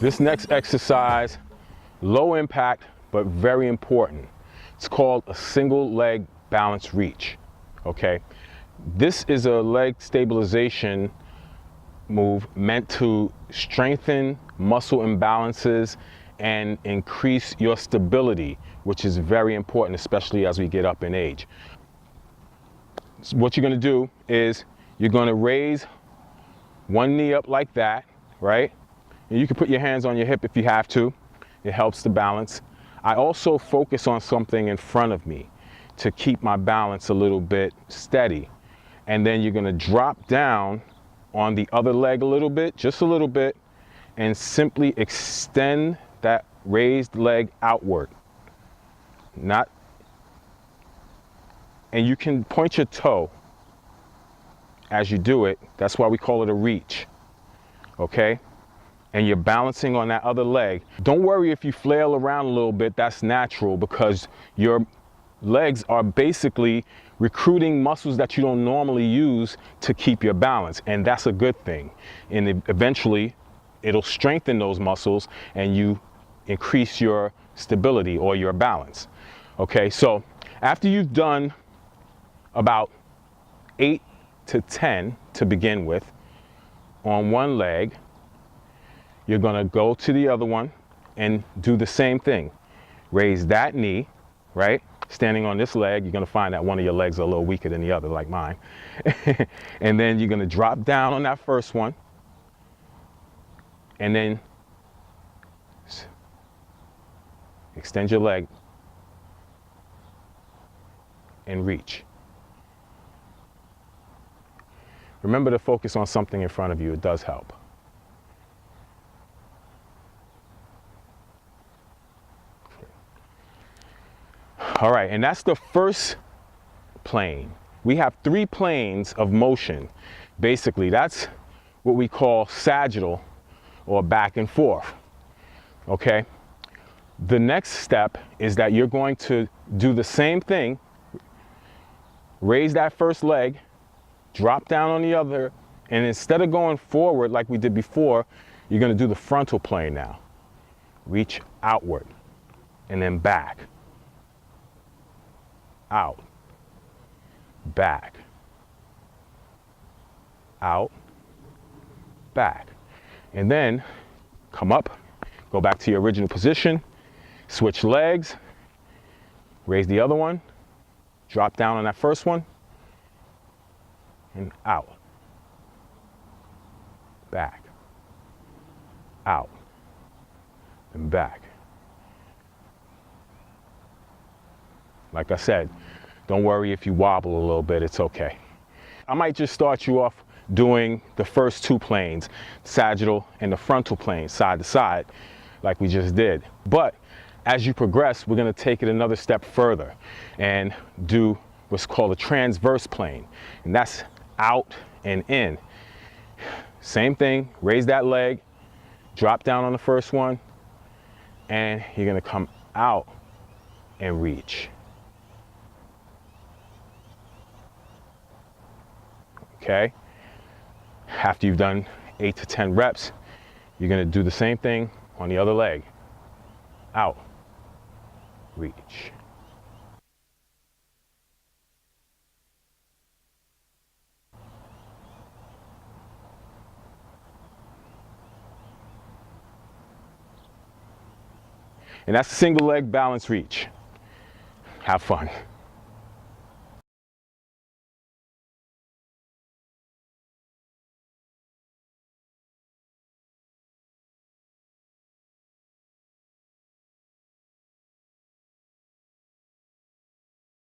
This next exercise, low impact, but very important. It's called a single leg balance reach, okay? This is a leg stabilization move meant to strengthen muscle imbalances and increase your stability, which is very important, especially as we get up in age. So what you're gonna do is you're gonna raise one knee up like that, right? And you can put your hands on your hip if you have to. It helps the balance. I also focus on something in front of me to keep my balance a little bit steady. And then you're gonna drop down on the other leg a little bit, just a little bit, and simply extend that raised leg outward. And you can point your toe as you do it. That's why we call it a reach, okay? And you're balancing on that other leg. Don't worry if you flail around a little bit, that's natural, because your legs are basically recruiting muscles that you don't normally use to keep your balance, and that's a good thing. And eventually it'll strengthen those muscles and you increase your stability or your balance. Okay, so after you've done about 8 to 10 to begin with on one leg, you're gonna go to the other one and do the same thing. Raise that knee, right? Standing on this leg, you're gonna find that one of your legs are a little weaker than the other, like mine. And then you're gonna drop down on that first one, and then extend your leg and reach. Remember to focus on something in front of you, it does help. All right, and that's the first plane. We have 3 planes of motion. Basically, that's what we call sagittal, or back and forth, okay? The next step is that you're going to do the same thing, raise that first leg, drop down on the other, and instead of going forward like we did before, you're gonna do the frontal plane now. Reach outward, and then back. Out, back, out, back. And then come up, go back to your original position, switch legs, raise the other one, drop down on that first one, and out, back, out, and back. Like I said, don't worry if you wobble a little bit, it's okay. I might just start you off doing the first 2 planes, sagittal and the frontal plane, side to side, like we just did. But as you progress, we're gonna take it another step further and do what's called a transverse plane. And that's out and in. Same thing, raise that leg, drop down on the first one, and you're gonna come out and reach. Okay, after you've done 8 to 10 reps, you're gonna do the same thing on the other leg. Out, reach. And that's a single leg balance reach. Have fun.